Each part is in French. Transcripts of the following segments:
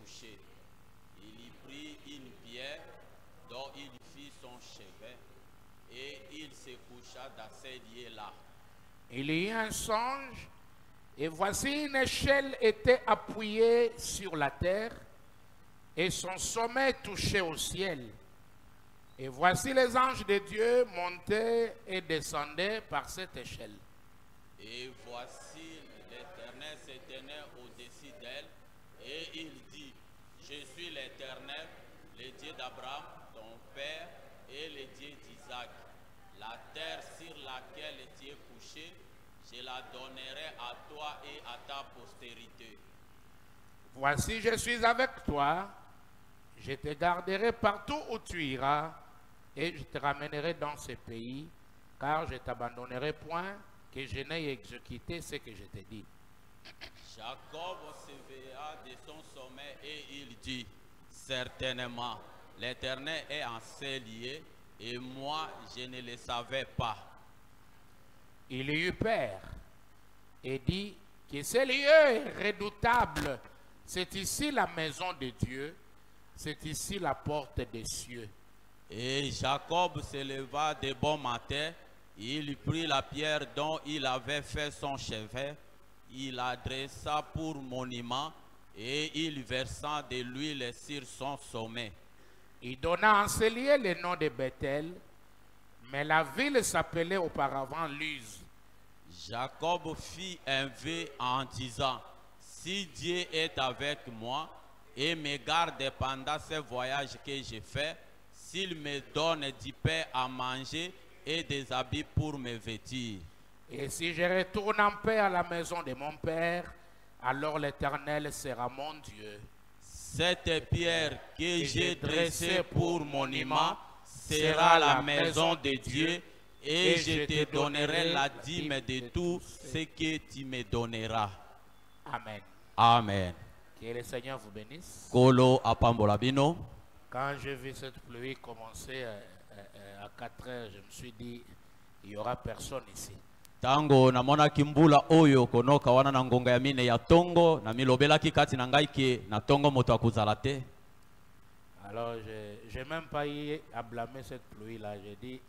couché. Il y prit une pierre dont il fit son chevet et il se coucha dans ces lieux-là. Il y eut un songe, et voici une échelle était appuyée sur la terre, et son sommet touchait au ciel. Et voici les anges de Dieu montaient et descendaient par cette échelle. Et voici l'Éternel se tenait au-dessus d'elle, et il dit, je suis l'Éternel, le Dieu d'Abraham, ton père, et le Dieu d'Isaac. La terre sur laquelle tu es couché, je la donnerai à toi et à ta postérité. Voici, je suis avec toi, je te garderai partout où tu iras, et je te ramènerai dans ce pays, car je t'abandonnerai point, que je n'ai exécuté ce que je t'ai dit. Jacob s'éveilla de son sommeil et il dit, certainement, l'Éternel est en ces lieux, et moi je ne le savais pas. Il eut peur et dit que ce lieu est redoutable. C'est ici la maison de Dieu, c'est ici la porte des cieux. Et Jacob se leva de bon matin, il prit la pierre dont il avait fait son chevet, il la dressa pour monument et il versa de l'huile sur son sommet. Il donna en ce lieu le nom de Bethel, mais la ville s'appelait auparavant Luz. Jacob fit un vœu en disant, si Dieu est avec moi et me garde pendant ce voyage que j'ai fait, s'il me donne du pain à manger et des habits pour me vêtir. Et si je retourne en paix à la maison de mon père, alors l'Éternel sera mon Dieu. Cette pierre que j'ai dressée pour monument sera la maison de Dieu, et je te donnerai la dîme de tout ce que tu me donneras. Amen. Amen. Que le Seigneur vous bénisse. Kolo apambola bino. Quand j'ai vu cette pluie commencer à 4 heures, je me suis dit, il n'y aura personne ici. Tango namona kimbula oyo konoka wana na ngonga ya mine ya tongo na milobelaki kati na ngai ke na tongo moto akuzala te. Alors je n'ai même pas eu à blâmer cette pluie là. J'ai dit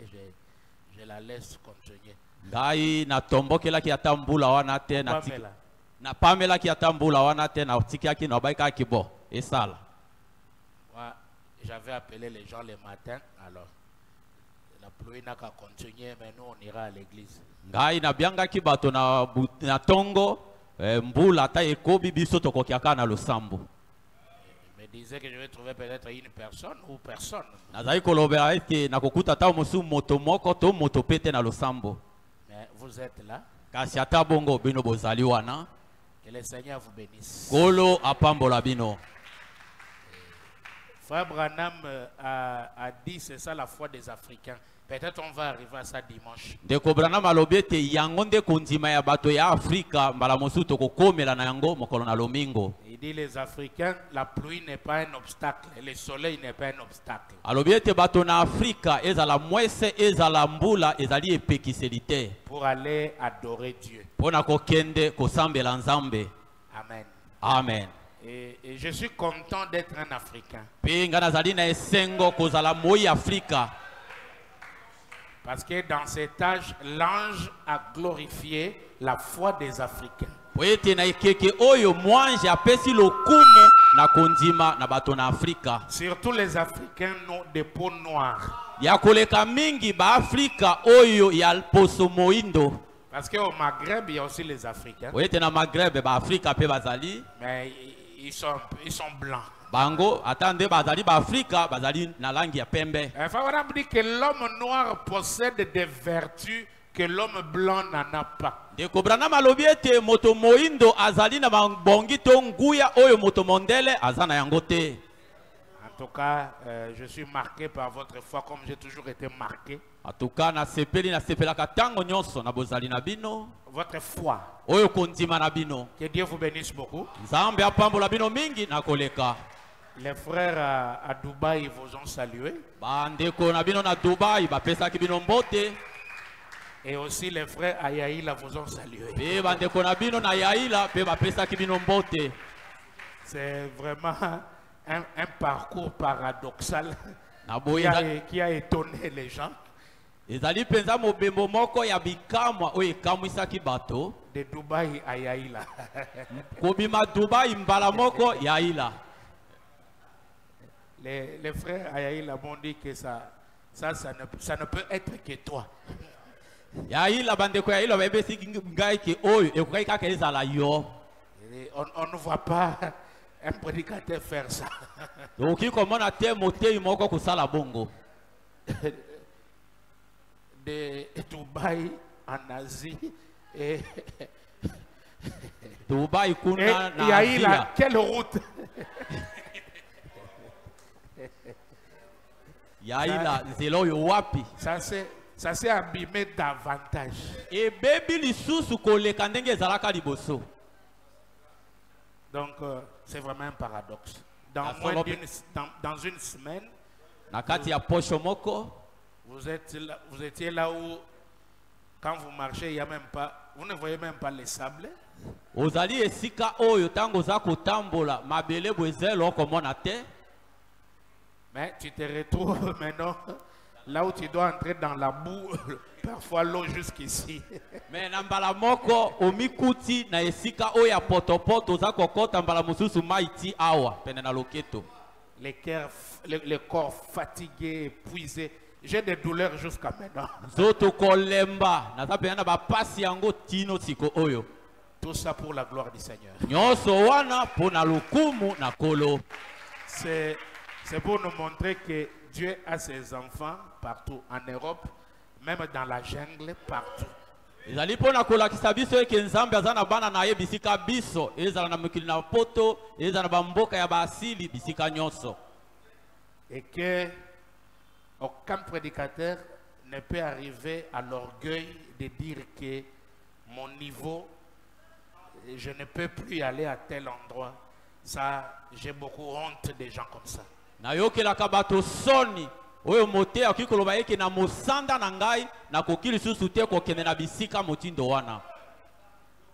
je la laisse continuer. Ngai na tombokelaki ata mbula wana te na pamelaki ata mbula wana te na tikiaki na baikaki bo esala. Moi j'avais appelé les gens le matin, alors la pluie n'a qu'à continuer, mais nous on ira à l'église. Ngai na biangaki bato na tongo mbula ata ekobi biso tokokiaka na losambo. Je me disais que je vais trouver peut-être une personne ou personne. Nazai kolobela ete nakokuta ta mosu moto moko to moto pete na losambo. Mais vous êtes là. Kasi ata bongo bino bozali wana. Que le Seigneur vous bénisse. Kolo apambola bino. Frère Branham a dit c'est ça la foi des Africains. Peut-être on va arriver à ça dimanche. Ndeko Branham alobi ete yango nde kondima ya bato ya Afrika mbala mosusu tokokomela na yango mokolo na lomingo. Il dit les Africains, la pluie n'est pas un obstacle, le soleil n'est pas un obstacle. Alobi ete bato na Afrika ezala mwese ezala mbula ezali epekiseli te. Pour aller adorer Dieu. Pona kokende kosambela Nzambe. Amen. Amen. Et je suis content d'être un Africain. Pe nga nazali na esengo kozala moi Afrika. Parce que dans cet âge, l'ange a glorifié la foi des Africains. Poete na ikeke oyo mwanje apesi lokumu na kondima na bato na Afrika. Surtout les Africains de peau noire. Ya koleka mingi ba Afrika oyo ya poso moindo. Parce qu'au Maghreb, il y a aussi les Africains. Poete na Maghreb ba Afrika pe bazali. Mais ils sont blancs. Bango atande bazali ba Afrika bazali na langi ya pembe. Il faut dire que l'homme noir possède des vertus que l'homme blanc n'en a pas. Ndeko Branham alobi ete moto moindo azali na bongi to nguya oyo moto mondele azana yango te. En tout cas, je suis marqué par votre foi comme j'ai toujours été marqué. En tout cas, na sepelaka tango nyonso na bozali na bino. Votre foi. Oyo kondima na bino. Que Dieu vous bénisse beaucoup. Nzambe apambola bino mingi na koleka. Les frères à Dubaï vous ont salué. Bandeko na bino na Dubaï bapesaki bino mbote. Et aussi les frères à Yaïla vous ont salué. Pe bandeko na bino na Yaïla pe bapesaki bino mbote. C'est vraiment un parcours paradoxal Na boye qui a étonné les gens. ezali penza mobembo moko ya bikamwa oyo ekamwisaki bato De Dubaï à Yaïla. kobima Dubai mbala moko Yaïla. Les frères à Yaïla m'ont dit que ça ne peut être que toi. Yaïla bandeko Yaïla bayebisi ngai ke oyo ekoki kaka ezala yo. Et on ne voit pas un prédicateur faire ça. Okoki komona te motei moko kosala bongo. De Dubaï en Asie et Dubai kuna na Yaïla, Asia. quelle route? Yaïla nzela oyo wapi Ça s'est abîmé davantage. ebebi lisusu koleka ndenge ezalaka liboso. Donc c'est vraiment un paradoxe. Ah, Dans une semaine, Na kati ya posho moko vous étiez là où, quand vous marchez, il y a même pas, vous ne voyez même pas les sables. ozali esika oyo ntango oza kotambola mabele bwezelo okomona te. Mais tu te retrouves maintenant là où tu dois entrer dans la boue, parfois l'eau jusqu'ici. Me na mbala moko omikuti na esika oyo ya potopoto oza kokota mbala mosusu mai ti awa pene na loketo. Les corps fatigués, épuisés. J'ai des douleurs jusqu'à maintenant. Zoto kolemba naza pena na bapasi yango tino siko oyo. Tout ça pour la gloire du Seigneur. Nyonso wana pona lokumu na kolo. C'est pour nous montrer que Dieu a ses enfants partout en Europe, même dans la jungle, partout. Ezali pona kolakisa biso eke nzambe aza na bana na ye bisika biso ezala na mokili na poto ezala na bamboka ya basili bisika nyonso. Et que aucun prédicateur ne peut arriver à l'orgueil de dire que mon niveau, je ne peux plus aller à tel endroit. Ça, j'ai beaucoup honte des gens comme ça. Na yokelaka bato soni oyo mote akoki koloba eke na mosanda na ngai na koki lisusu te kokende na bisika motindo wana.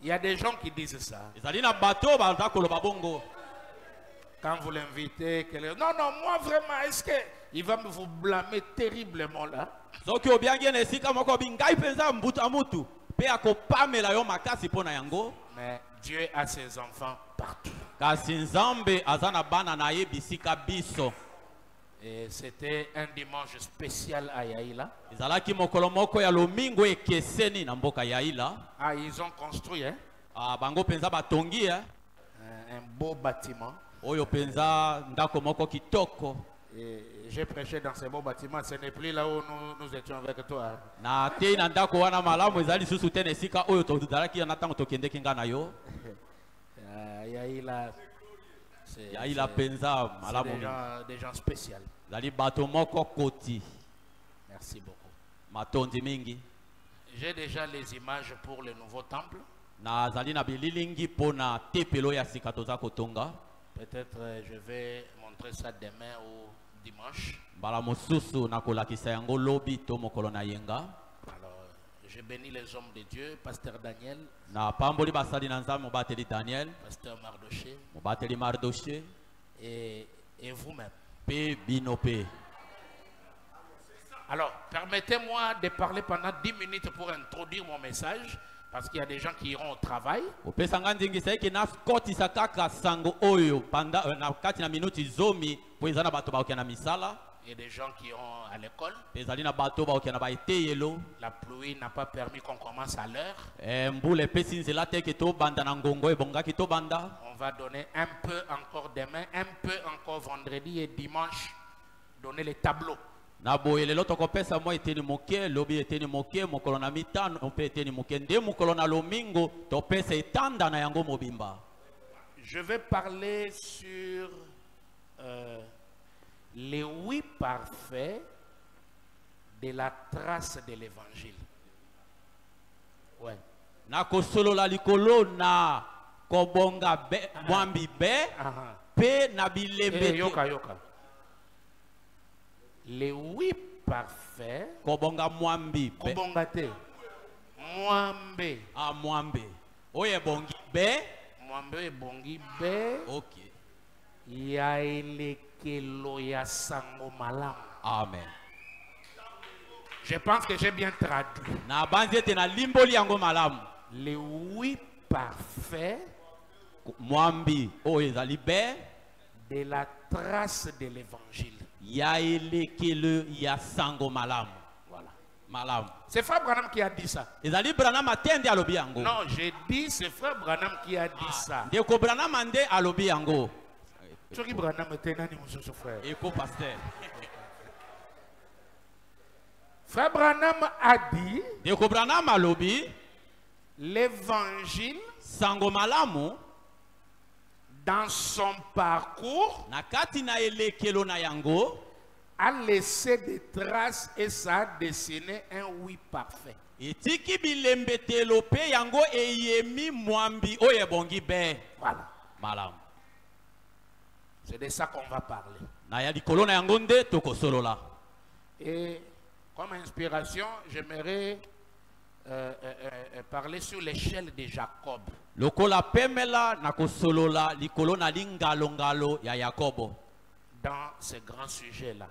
Il y a des gens qui disent ça. Ezali na bato baza koloba bongo. Quand vous l'invitez, non, moi vraiment, est-ce qu'il va vous blâmer terriblement là? Soki obiangi na esika moko bingai penza mbuta mutu pe akopamela yo makasi pona yango. Mais Dieu a ses enfants partout. Kasi nzambe aza na bana na ye bisika biso. Et c'était un dimanche spécial à Yaïla. Ezalaki mokolo moko ya lomingo ekeseni na mboka Yaïla. Ah, ils ont construit Bango penza batongi un beau bâtiment. Oyo penza ndako moko kitoko. Et j'ai prêché dans ce beau bâtiment. Ce n'est plus là où nous étions avec toi. Na te na ndako wana malamu ezali susu te na esika oyo tozalaki na ntango tokendeki nga na yo. Yaïla, Yaïla penza malamu des gens spéciaux. Zali bato moko koti. Merci beaucoup. Matondi mingi. J'ai déjà les images pour le nouveau temple. Na zali na bililingi pona tepelo ya sika toza kotonga. Peut-être je vais montrer ça demain ou dimanche. Mbala mosusu na kolakisa yango lobi to mokolo na yenga. Alors, je bénis les hommes de Dieu, Pasteur Daniel. Na pamboli basali na nzambe mobateli Daniel. Pasteur Mardoché. Mobateli Mardoché. Et vous-même. Pe binope. Alors, permettez-moi de parler pendant 10 minutes pour introduire mon message. Parce qu'il y a des gens qui iront au travail. Et des gens qui iront à l'école. La pluie n'a pas permis qu'on commence à l'heure. On va donner un peu encore demain, un peu encore vendredi et dimanche. Donner les tableaux. Na boyelelo tokopesa mo eteni moke lobi eteni moke mokolo na mitano mpe eteni moke nde mokolo na lomingo topesa etanda na yango mobimba. Je vais parler sur les 8 parfaits de la trace de l'évangile. Ouais. Na kosolola likolo na kobonga be mwambi be pe na bilembe yoka. Les 8 parfaits. Kobonga mwambi. Kobongate. Mwambe. Mwambe. Oye bongi be. Mwambe bongi be. Ok. Amen. Je pense que j'ai bien traduit. Les 8 parfaits de la trace de l'évangile. Voilà. C'est Frère Branham qui a dit ça. Non, j'ai dit c'est Frère Branham qui a dit ça. Frère Branham était frère. Frère Branham a dit l'évangile dans son parcours a laissé des traces et ça a dessiné un oui parfait. Voilà. C'est de ça qu'on va parler. Et comme inspiration, j'aimerais parler sur l'échelle de Jacob. Dans ce grand sujet-là.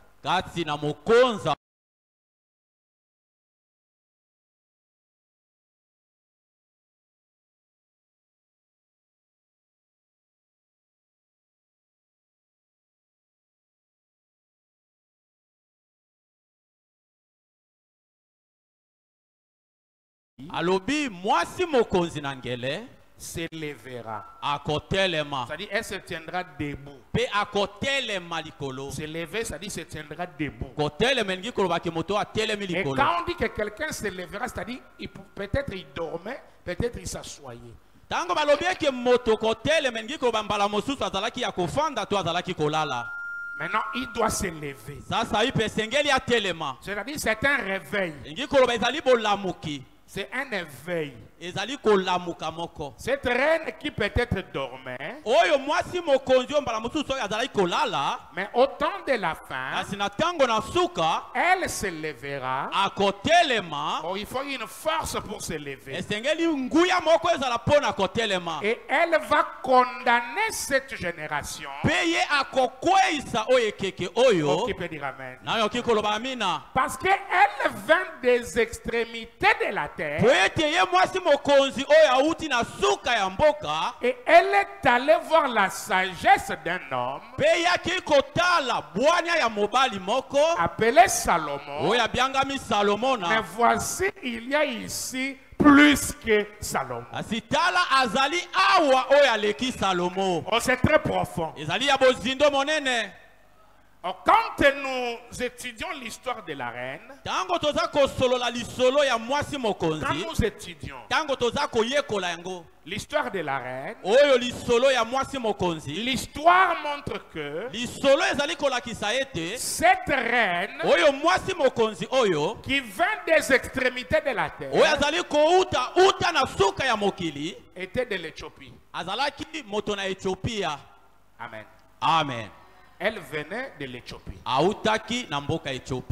Alobi mwasi mokonzi nangele s'élèvera. C'est-à-dire, elle se tiendra debout. S'élever, c'est-à-dire, se tiendra debout. Et quand on dit que quelqu'un s'élèvera, c'est-à-dire, peut-être il dormait, peut-être il s'assoyait. Maintenant, il doit s'élever. C'est-à-dire, c'est un réveil. C'est un éveil. Cette reine qui peut-être dormait, mais au temps de la fin, elle se lèvera. Oh, il faut une force pour se lever. Et elle va condamner cette génération. Oh, qui peut dire amen? Parce qu'elle vint des extrémités de la terre. Et elle est allée voir la sagesse d'un homme appelé Salomon. Mais voici, il y a ici plus que Salomon. Oh, c'est très profond. Quand nous étudions l'histoire de la reine, quand nous étudions l'histoire de la reine, l'histoire montre que cette reine qui vint des extrémités de la terre était de l'Éthiopie. Amen. Amen. Elle venait de l'Éthiopie.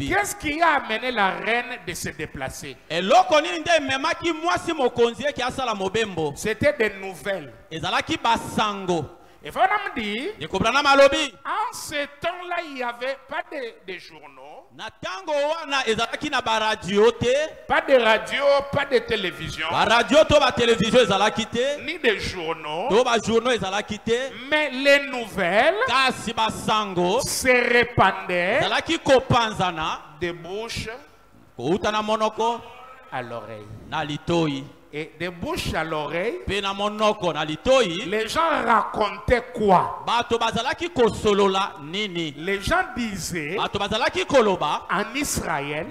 Qu'est-ce qui a amené la reine de se déplacer? C'était des nouvelles. Et Branham dit, en ce temps-là, il n'y avait pas de journaux, pas de radio, pas de télévision, ni de journaux, mais les nouvelles se répandaient de bouche à l'oreille. Et de bouche à l'oreille, les gens racontaient quoi? Les gens disaient, en Israël,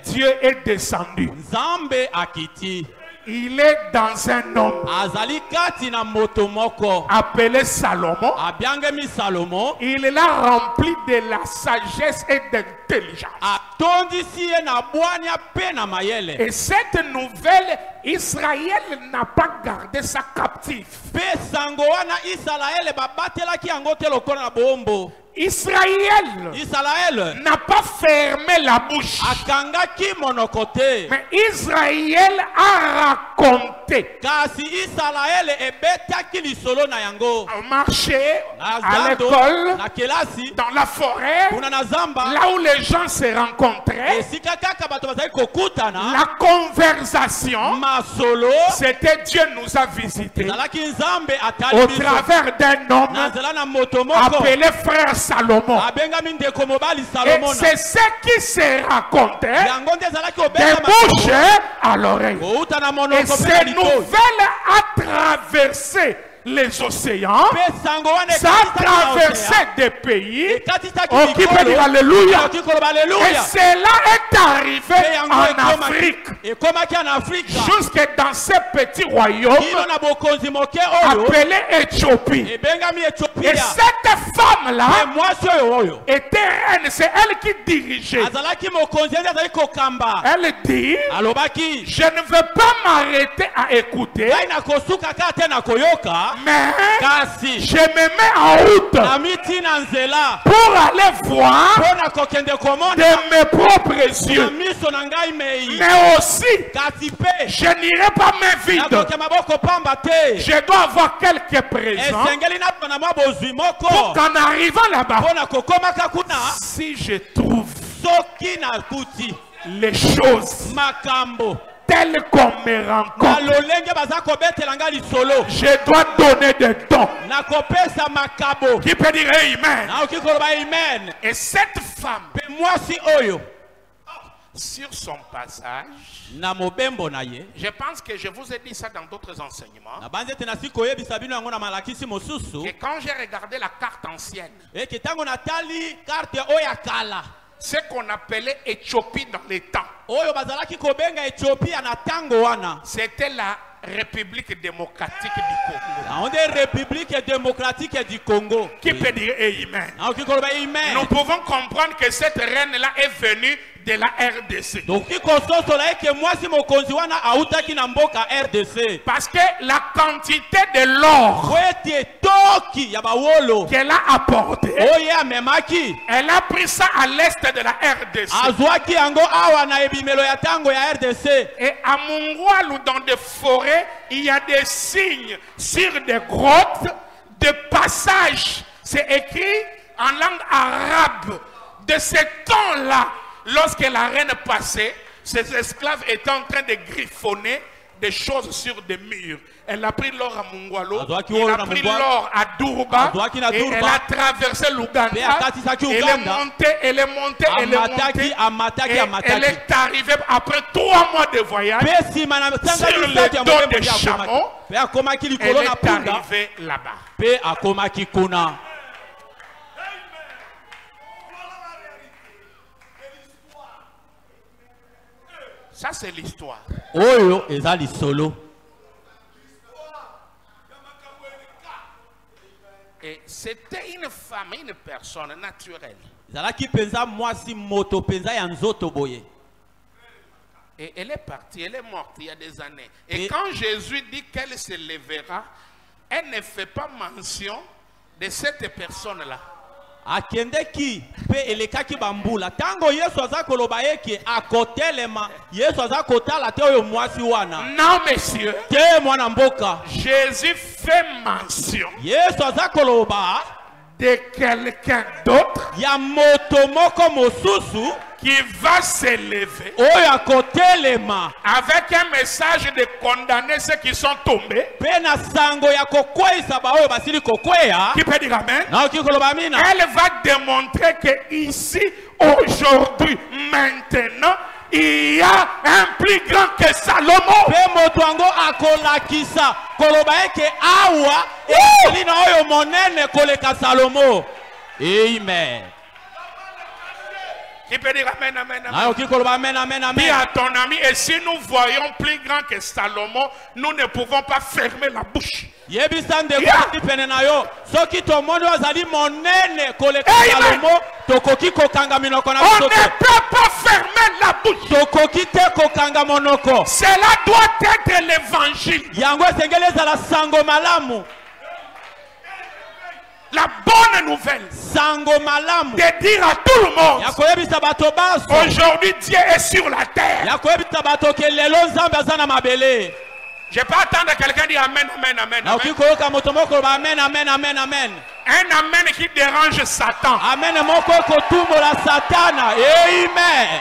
Dieu est descendu. Il est dans un homme appelé Salomon. Il l'a rempli de la sagesse et d'intelligence. Et cette nouvelle, Israël n'a pas gardé ça captif. Israël n'a pas fermé la bouche. Mais Israël a raconté. Marché à l'école, dans la forêt, là où les gens se rencontraient. La conversation, c'était Dieu nous a visités au travers d'un homme appelé frère Salomon. Et c'est ce qui se racontait des bouches à l'oreille. Et ces nouvelles a traversé les océans, ça a traversé des pays. Oh, qui peut dire alléluia? Et cela est arrivé en Afrique. Jusque dans ce petit royaume appelé Éthiopie. Et cette femme-là était reine, c'est elle qui dirigeait. Elle dit, je ne veux pas m'arrêter à écouter, mais je me mets en route pour aller voir de mes propres yeux. Mais aussi, je n'irai pas main vide. Je dois avoir quelques présents pour qu'en arrivant là-bas, si je trouve les choses tel qu'on me rencontre, je dois donner des dons. Qui peut dire amen? Et cette femme, sur son passage, je pense que je vous ai dit ça dans d'autres enseignements, et quand j'ai regardé la carte ancienne, ce qu'on appelait Éthiopie dans les temps, c'était la République démocratique du Congo. Qui peut dire amen? Nous pouvons comprendre que cette reine-là est venue de la RDC. Parce que la quantité de l'or qu'elle a apporté, elle a pris ça à l'est de la RDC. Et à Mungwalu, dans des forêts, il y a des signes sur des grottes, de passages. C'est écrit en langue arabe. De ce temps-là, lorsque la reine passait, ses esclaves étaient en train de griffonner des choses sur des murs. Elle a pris l'or à Mungwalu, elle a pris l'or à Durba, et elle a traversé l'Ouganda. Elle est montée, et elle est arrivée après 3 mois de voyage sur le dos des chameaux. Elle est arrivée là-bas. Ça, c'est l'histoire. Et c'était une femme, une personne naturelle. Et elle est partie, elle est morte il y a des années. Et quand Jésus dit qu'elle se lèvera, elle ne fait pas mention de cette personne-là. Akendeki pe elekaki bambula tango Yesu azakoloba eke akotelema Yesu azakotala te oyo mwasi wana. Non monsieur, te mwana mboka. Jésus fait mention. Yesu azakoloba de quelqu'un d'autre, ya moto moko mosusu qui va s'élever avec un message de condamner ceux qui sont tombés. Qui peut dire amen? Elle va démontrer que ici, aujourd'hui, maintenant, il y a un plus grand que Salomon. Amen. Qui peut dire amen, amen, amen. Dis à ton ami, et si nous voyons plus grand que Salomon, nous ne pouvons pas fermer la bouche. On ne peut pas fermer la bouche. Cela doit être l'évangile. La bonne nouvelle. sango malamu de dire à tout le monde, ya koyebisa bato baso aujourd'hui Dieu est sur la terre. ya koyebisa bato ke lelo nzambe aza na mabele. Je peux attendre quelqu'un dire amen, amen, amen, Na amen. okikoyoka moto moko ba amen amen amen amen. Un amen qui dérange Satan. Amen moko kotumbola satana. Amen.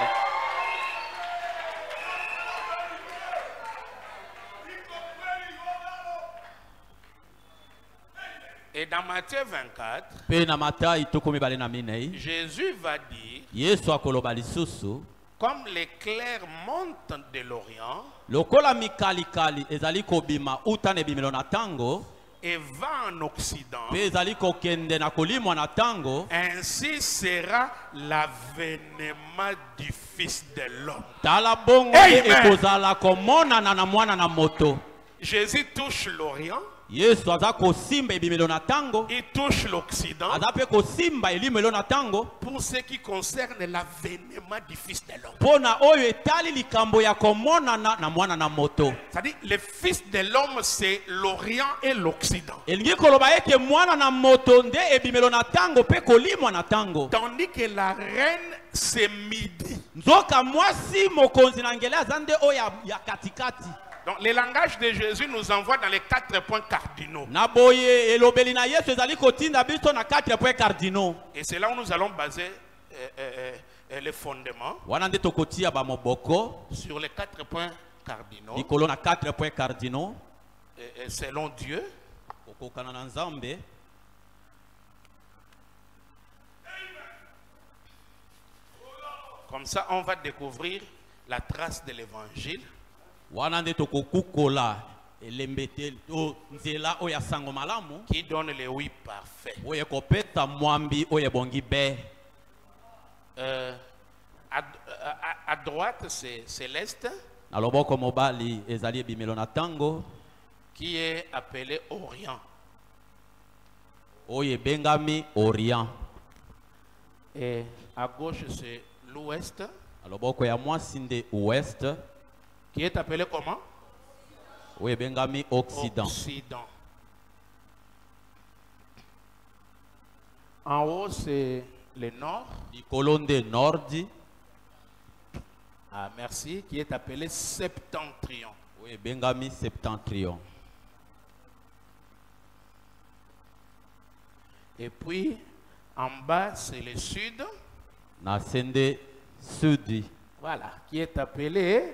Et dans Matthieu 24, Pe na Matai tokomi bale na minei. Jésus va dire, Yesu akoloba lisusu comme l'éclair monte de l'Orient lokola mikalikali ezali kobima uta na ebimelo na tango et va en Occident, pe ezali kokende na kolimwa na tango, ainsi sera l'avènement du Fils de l'homme. tala bongo Amen. ekozala komonana na mwana na moto. Jésus touche l'Orient, Yesu aza kosimba ebimelo na tango, il touche l'Occident aza pe kosimba elimelo na tango pour ce qui concerne l'avènement du Fils de l'homme. pona oyo etali likambo ya komonana na mwana na moto. C'est-à-dire, le Fils de l'homme, c'est l'Orient et l'Occident. Elingi koloba eke mwana na moto nde ebimelo na tango pe kolimwa na tango. Tandis que la reine, c'est midi. Nzoka mwasi mokonzi na ngele aza nde oyo ya katikati. Donc, le langage de Jésus nous envoie dans les 4 points cardinaux. Na boye elobeli na Yesu ezali kotinda biso na 4 points cardinaux. Et c'est là où nous allons baser les fondements Wana nde tokotia ba moboko sur les 4 points cardinaux. likolo na 4 points cardinaux. Et selon Dieu, Okokana na Nzambe. comme ça, on va découvrir la trace de l'évangile. Wana nde tokokukola elembete o nzela oya sango malamu Qui donne les oui parfaits. oye kopeta mwambi oye bongi be. À droite, c'est l'Est, Na loboko mobali ezali ebimelo na tango qui est appelé Orient. oye bengami Orient. Et à gauche, c'est l'Ouest, Na loboko ya mwasi nde Ouest qui est appelé comment? oye bengami Occident. Occident. En haut, c'est le Nord. Likolo nde Nordi Ah, merci. Qui est appelé Septentrion. oye bengami Septentrion. Et puis, en bas, c'est le Sud. Na sende Sudi Voilà. Qui est appelé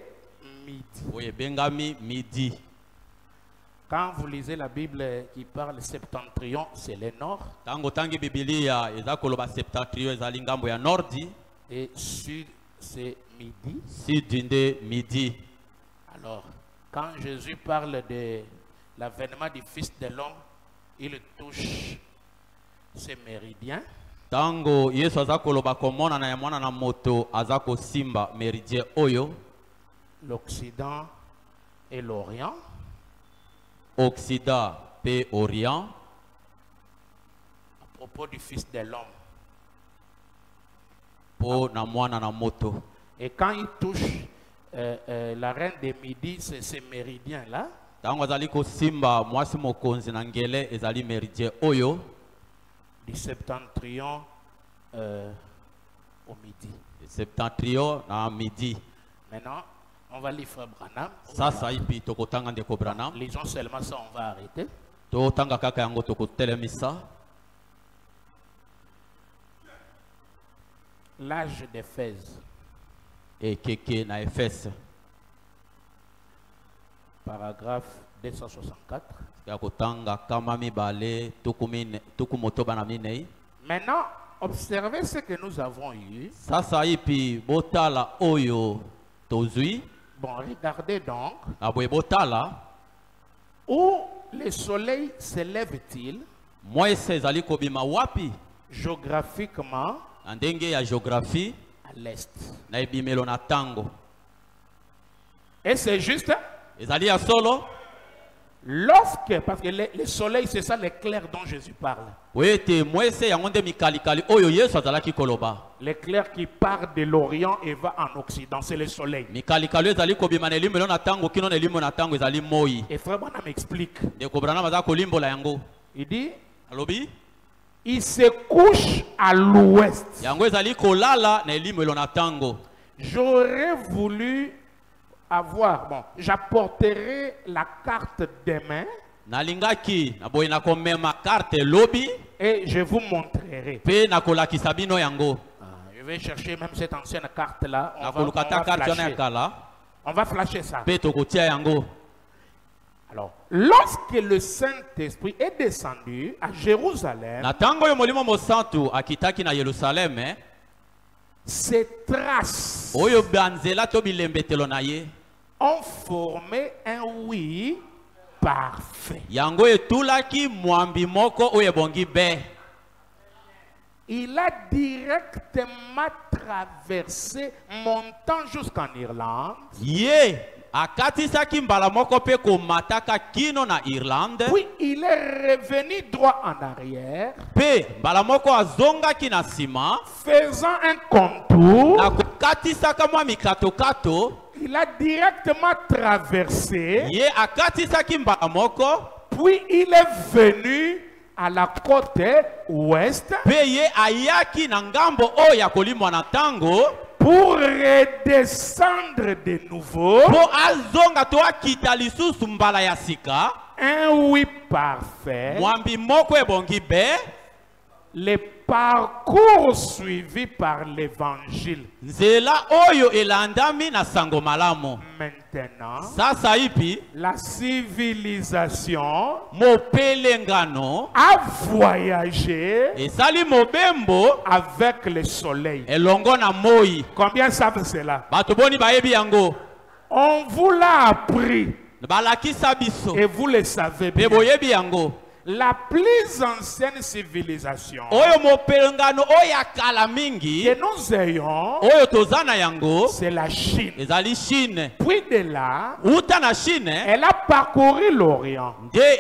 Midi. oye bengami Midi. Quand vous lisez la Bible qui parle Septentrion, c'est le Nord. Tango tangi Biblia eza koloba Septentrion ezali ngambo ya Nordi, Et Sud, c'est Midi. Sudi nde Midi. Alors, quand Jésus parle de l'avènement du Fils de l'homme, il touche ces méridiens. Tango Yesu aza koloba komona na ya mwana na moto aza kosimba meridien oyo L'Occident et l'Orient. Occident pe Orient À propos du Fils de l'homme. po na mwana na moto. Et quand il touche la reine des Midi, c'est ces méridiens-là. Tango azali kosimba mwasi mokonzi na ngele ezali meridien oyo Du Septentrion au Midi. Septentrion na Midi. Maintenant, on va lire Frère Branham. Sasa ipi tokotanga ndeko Branham. Lisons seulement ça, on va arrêter. Totanga kaka yango tokotelemisa. L'âge d'Éphèse, Ekeke na Efese. paragraphe 264. Ya kotanga kama mibale tuku motoba na minei. Maintenant, observez ce que nous avons eu. Sasa ipi botala oyo tozui. Bon, regardez donc. Aboye botala. Où le soleil se lève-t-il Mwese ezali kobima wapi? géographiquement? Na ndenge ya géographie À l'est. na ebimelo na tango. Et c'est juste Ezali ya solo. lorsque, parce que le soleil, c'est ça l'éclair dont Jésus parle. Wete mwese yango nde mikalikali oyo Yesu azalaki koloba. L'éclair qui part de l'Orient et va en Occident, c'est le soleil. Mikalikali ezali kobima na elimelo na tango kino na elimo na tango ezali moi. Et Frère Branham m'explique. Ndeko Branham aza kolimbola yango. Il dit, Alobi il se couche à l'ouest. yango ezali kolala na elimwelo na ntango. J'aurais voulu avoir, bon, j'apporterai la carte demain nalingaki naboyi nakomema carte lobi et je vous montrerai. pe nakolakisa bino yango. Je vais chercher même cette ancienne carte là. On va flasher ça. Pe tokotia yango. Alors, lorsque le Saint-Esprit est descendu à Jérusalem, na tango yo molimo mosantu akitaki na Yerusalem, ces traces oyo banzela to bilembetelo na ye ont formé un oui parfait. yango etulaki mwambi moko oyo ebongi be. Il a directement traversé, montant jusqu'en Irlande. Ye akatisaki mbala moko pe komataka kino na Irlande. Puis il est revenu droit en arrière. Pe mbala moko azongaki na sima. Faisant un contour. Na kokatisaka mwa mikatokato. Il a directement traversé. Ye akatisaki mbala moko. Puis il est venu à la côte ouest pour redescendre de nouveau. Un oui parfait. Les parcours suivis par l'évangile. Maintenant, la civilisation a voyagé avec le soleil. Combien savent cela? On vous l'a appris et vous le savez bien. La plus ancienne civilisation que nous ayons, c'est la Chine. Puis de là, elle a parcouru l'Orient. Et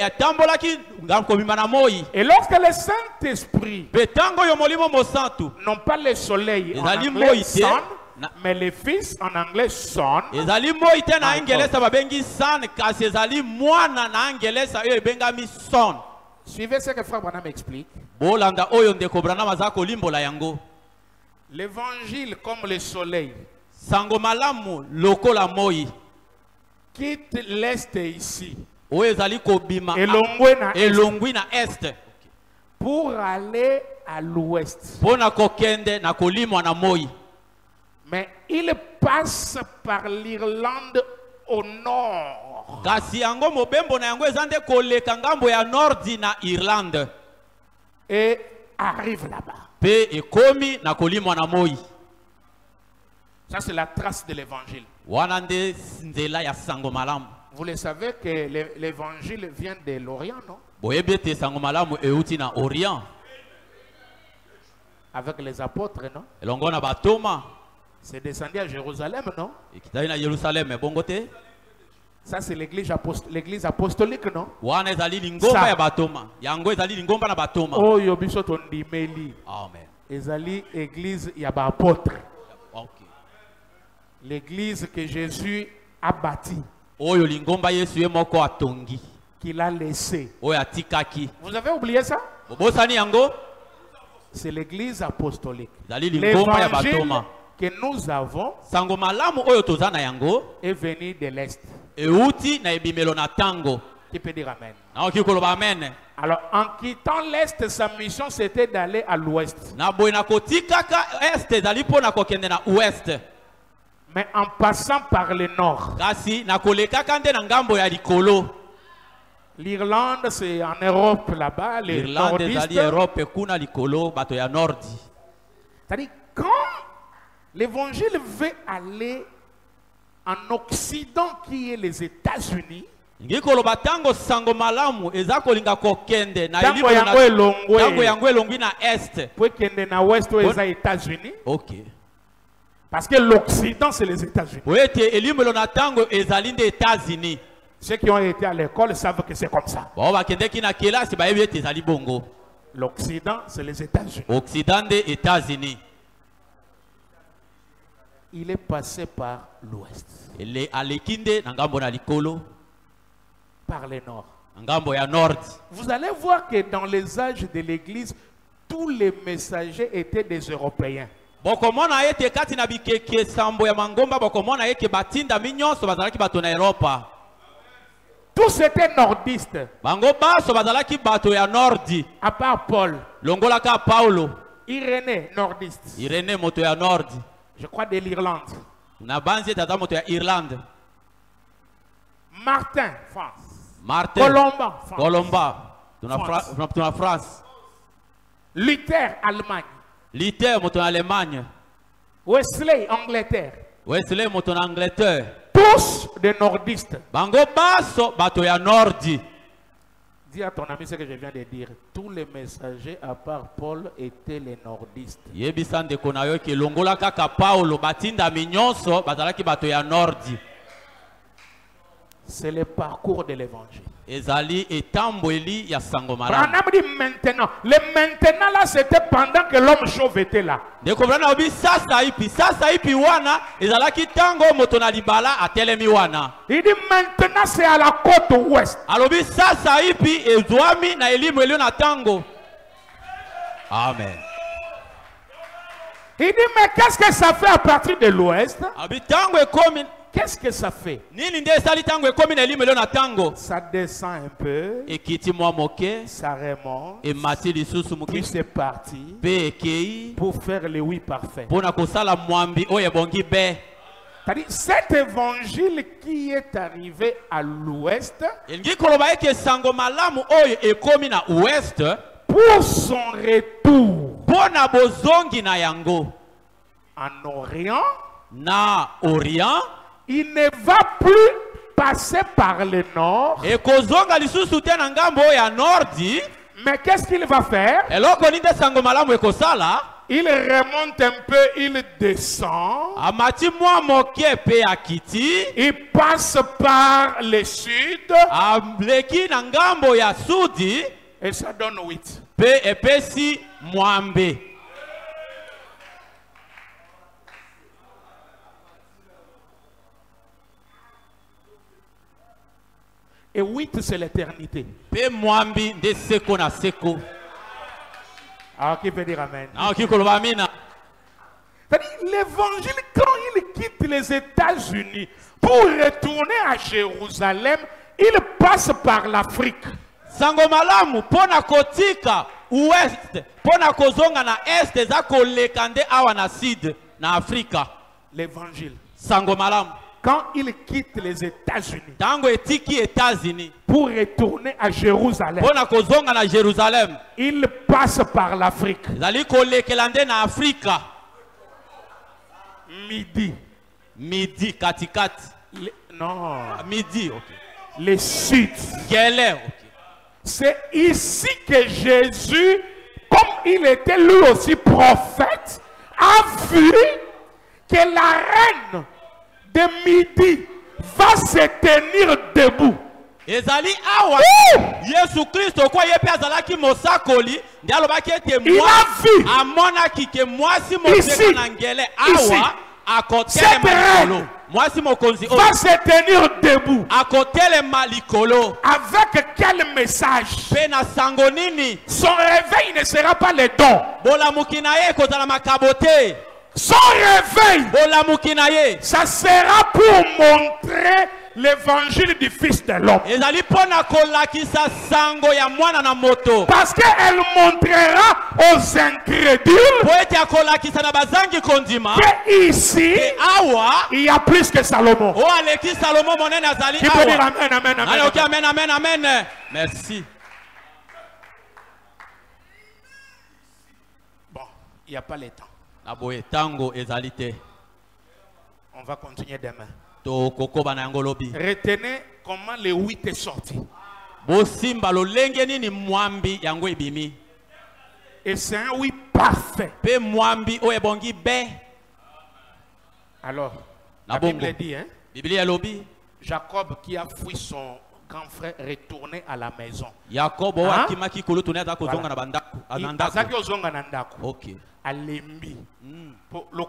lorsque le Saint-Esprit, non pas le soleil en anglais sun, mais le fils en anglais son, suivez ce que Frère Branham explique. L'évangile comme le soleil quitte l'est ici et l'ongwe na est pour aller à l'ouest. Mais il passe par l'Irlande au nord. Et arrive là-bas. Ça c'est la trace de l'évangile. Vous le savez que l'évangile vient de l'Orient, non? Avec les apôtres, non? C'est descendu à Jérusalem, non? Ça c'est l'église apostolique, non? Amen. Ezali église yaba apôtre. L'église que Jésus a bâtie. Qu'il a laissé. Vous avez oublié ça? C'est l'église apostolique. L'évangile que nous avons est venu de l'Est. Qui peut dire Amen? Alors, en quittant l'Est, sa mission c'était d'aller à l'Ouest. Mais en passant par le Nord. L'Irlande, c'est en Europe là-bas, les nordistes. C'est-à-dire, quand l'évangile veut aller en Occident, qui est les États-Unis, parce que l'Occident, c'est les États-Unis. Ceux qui ont été à l'école savent que c'est comme ça. L'Occident, c'est les États-Unis. Il est passé par l'Ouest. Par le Nord. Vous allez voir que dans les âges de l'Église, tous les messagers étaient des Européens. bokomona ete kati na bikeke sambo ya mangomba bokomona eke batinda minyonso bazalaki bato na Europa. Tous étaient nordistes. Bango baso bazalaki bato ya Nordi. À part Paul. Longolaka Paulo. Irénée, nordiste. Irénée moto ya Nordi. Je crois de l'Irlande. Na banzi tata moto ya Irlande. Martin, France. Martin. Colomba, France. Colomba. Tuna France. Luther, Allemagne. Luther moto na Allemagne. Wesley, Angleterre. Wesley moto na Angleterre. Tous des nordistes. Bango baso bato ya Nordi. Dis à ton ami ce que je viens de dire. Tous les messagers à part Paul étaient les nordistes. Yebisa ndeko na yo ke longola kaka Paulo batinda minyonso bazalaki bato ya Nordi. C'est le parcours de l'évangile. Ezali etambweli ya sango malamu. Branham dit maintenant. Le maintenant là, c'était pendant que l'homme chauve était là. Ndeko Branham obi sasa ipi wana ezalaki tango moto na libala atelemi wana. Il dit maintenant c'est à la côte ouest. Alobi sasa ipi ezwami na elimu elio na tango. Amen. Il dit mais qu'est-ce que ça fait à partir de l'ouest? Abi tango ekomi. Qu'est-ce que ça fait? Nini nde sali tango ekomi na elimu elio na tango. Ça descend un peu. Ekiti mwa moke. Ça remonte. Et mati lisusu muki. Puis c'est parti. Pe ekei. Pour faire le oui parfait. Pona kosala mwambi oye bongi be. C'est-à-dire cet évangile qui est arrivé à l'ouest. Elingi koloba eke sango malamu oye ekomi na ouest. Pour son retour. Pona bozongi na yango. En Orient. Na Orient. Il ne va plus passer par le nord. Et kozonga lisusu te na ngambo ya Nordi. Mais qu'est-ce qu'il va faire? Eloko ninde sango malamu ekosala. Il remonte un peu, il descend. Amati mwa moke pe akiti. Il passe par le sud. Ableki na ngambo ya sudi. Et ça donne 8. Pe epesi mwambe. Et 8 c'est l'éternité. Pe mwambi de seko na seko. Alors qui peut dire amen? Na ki koloba amina. C'est-à-dire l'évangile quand il quitte les États-Unis pour retourner à Jérusalem, il passe par l'Afrique. Sango malamu pona kotika ouest, pona kozonga na est za kolekande awa na sud na Afrika. L'évangile. Sango malamu. Quand il quitte les États-Unis tango etiki États-Unis pour retourner à Jérusalem, pona kozonga na Jérusalem, il passe par l'Afrique. zali kolekelande na Afrika. Midi. Midi katikati. Non. Midi, ok. Le sud. Gele, ok. C'est ici que Jésus, comme il était lui aussi prophète, a vu que la reine de midi va se tenir debout. Ezali awa Yesu Kristo kwa yepe azalaki mosakoli ndi alobaki ete mwa amonaki ke mwasi moseka na ngele awa akotele malikolo. Mwasi mokonzi va se tenir debout. Akotele malikolo. Avec quel message? Pena sango nini? Son réveil ne sera pas le don. Bolamuki na ye kozala makabote. Son réveil, ça sera pour montrer l'évangile du Fils de l'homme. Parce qu'elle montrera aux incrédules qu'ici, il y a plus que Salomon. Qui peut dire amen, amen, amen, amen, amen, amen. Merci. Bon, il n'y a pas le temps. On va continuer demain. Retenez comment le 8 est sorti. Et c'est un oui parfait. Alors, la Bible dit, hein? Jacob qui a fui son grand frère retourné à la maison. Ok. Alembi. Le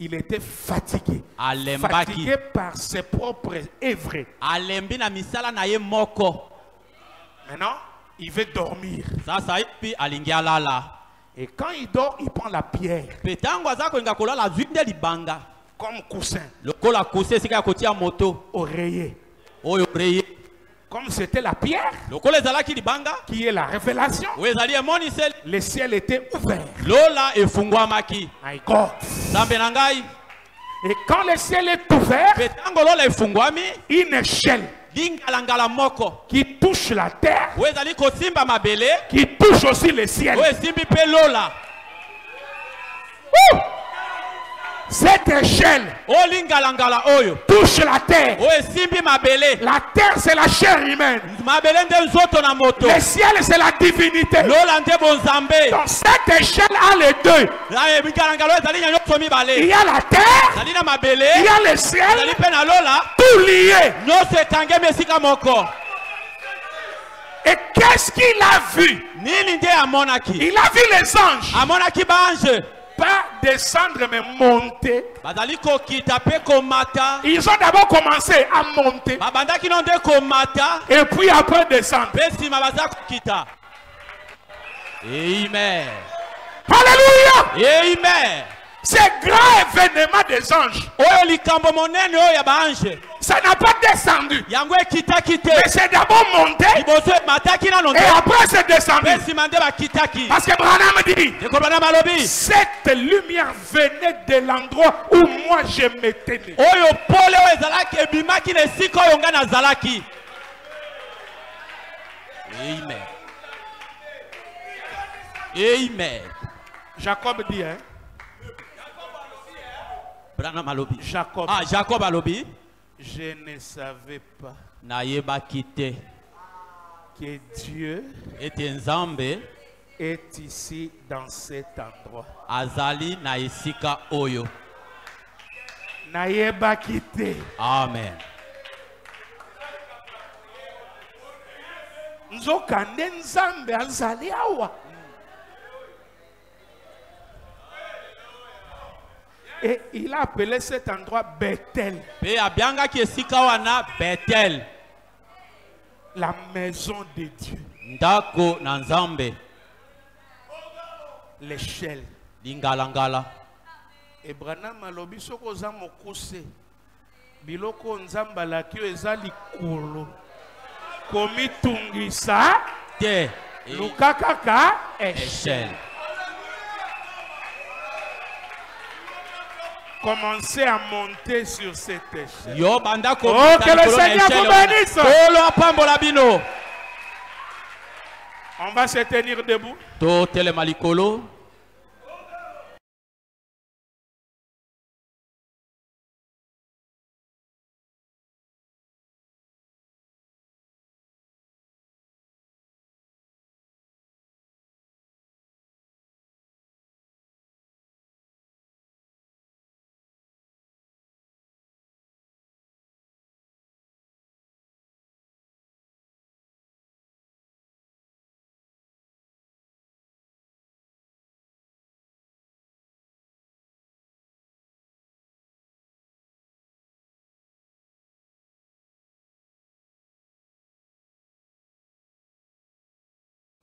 il était fatigué. Fatigué par ses propres œuvres. Maintenant, Il veut dormir. Sasa ipi alingi alala. Et quand il dort, il prend la pierre Petango aza kolinga kolala zwinde libanga. comme coussin, Lokola kuse sika kotia moto. oreiller. Oyo reye. Comme c'était la pierre Lokola ezalaki libanga. qui est la révélation, Oyo ezali emoniseli. le ciel était ouvert. Lola efungwamaki. My God. Zambe na ngai. Et quand le ciel est ouvert, Petango lola efungwami. une échelle Lingalangala moko. qui touche la terre, Oyo ezali kosimba mabele. qui touche aussi le ciel. Oyo esimbi pe lola. Ouh! Cette échelle Oyo lingalangala oyo. touche la terre. Oyo esimbi mabele. La terre, c'est la chair humaine. Mabele nde nzoto na moto. Le ciel, c'est la divinité. Lola nde bonzambe. Donc cette échelle a les deux. Lingalangala oyo ezali nyonso Il mibale. y a la terre, Ezali na mabele. il y a le ciel, Ezali pe na lola. tout lié. Nyonso etangemi esika moko. Et qu'est-ce qu'il a vu? Nini nde amonaki? Il a vu les anges. Amonaki bange. Pas descendre, mais monter. Bazali kokita pe komata. Ils ont d'abord commencé à monter. Babandaki no nde komata. Et puis après descendre. Pe nsima baza kokita. Amen. Alléluia! Amen. C'est grand événement des anges. Oyo likambo monene oyo ya bange. Ça n'a pas descendu. Yango ekitaki te. Mais c'est d'abord monté. Liboso emataki nano Et nde. après c'est descendu. Pe nsima nde bakitaki. Parce que Branham dit, Ekobana malobi. cette lumière venait de l'endroit où moi je m'étais né. Oyo pole oyo ezalaki ebimaki na esika oyo nga nazalaki. Amen. Amen. Jacob dit, hein? Branham alobi. Jacob, Ah, Jacob alobi. je ne savais pas Nayebaki te que Dieu ete Nzambe est ici dans cet endroit. azali na esika oyo. Nayebaki te. Amen. Nzokande Nzambe azali awa. Et il a appelé cet endroit Bethel, Pe abiangaki esika wana Bethel. la maison de Dieu. Ndako na Nzambe. L'échelle. Lingalangala. Et Branham alobi soko za mokuse. Biloko Nzambe alaki eza likolo. Komitungisa Te. lukakaka échelle. Échelle. Commencez à monter sur cette échelle. Yo banda ko. Oh, que le Seigneur vous bénisse. Olo apambola bino. On va se tenir debout. To telema likolo.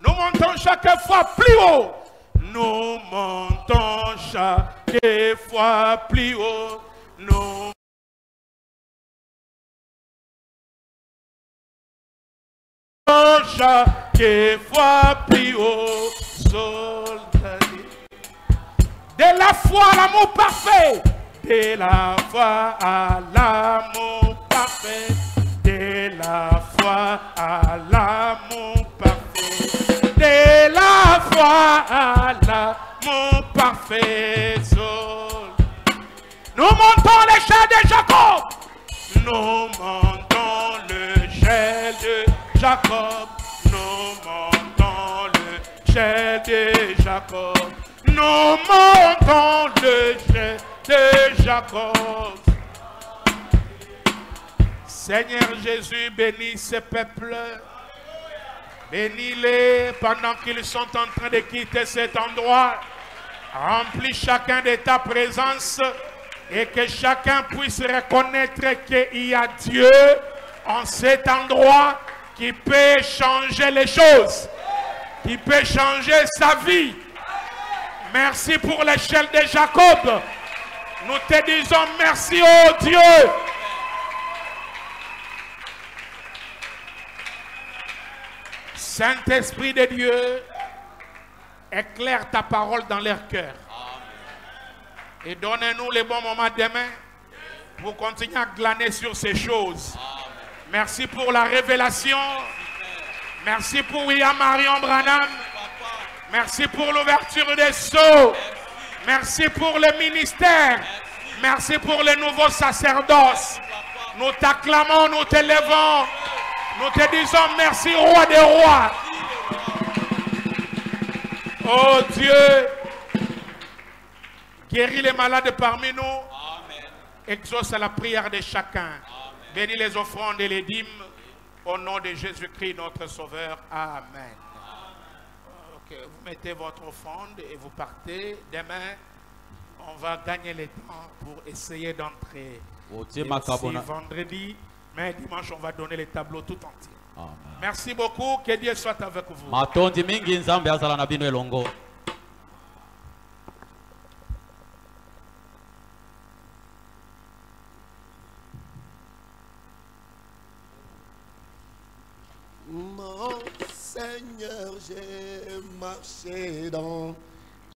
Nous montons chaque fois plus haut. Nous montons chaque fois plus haut. Nous montons chaque fois plus haut. Soldats. De la foi à l'amour parfait. De la foi à l'amour parfait. De la foi à l'amour parfait. De la foi à l'amour parfait. Nous montons l'échelle de Jacob. Nous montons l'échelle de Jacob. Nous montons l'échelle de Jacob. Nous montons l'échelle de Jacob. Seigneur Jésus, bénis ce peuple. Bénis-les pendant qu'ils sont en train de quitter cet endroit. Remplis chacun de ta présence et que chacun puisse reconnaître qu'il y a Dieu en cet endroit qui peut changer les choses, qui peut changer sa vie. Merci pour l'échelle de Jacob. Nous te disons merci, oh Dieu. Saint-Esprit de Dieu, éclaire ta parole dans leur cœur. Et donne-nous les bons moments demain pour continuer à glaner sur ces choses. Merci pour la révélation. Merci pour William Marion Branham. Merci pour l'ouverture des sceaux. Merci pour le ministère. Merci pour le nouveau sacerdoce. Nous t'acclamons, nous t'élevons. Nous te disons merci, roi des rois. Oh Dieu, guéris les malades parmi nous. Exauce la prière de chacun. Bénis les offrandes et les dîmes. Au nom de Jésus-Christ, notre Sauveur. Amen. Ok, vous mettez votre offrande et vous partez. Demain, on va gagner le temps pour essayer d'entrer. Aussi vendredi, mais dimanche, on va donner les tableaux tout entiers. Amen. Merci beaucoup. Que Dieu soit avec vous. Mon Seigneur, j'ai marché dans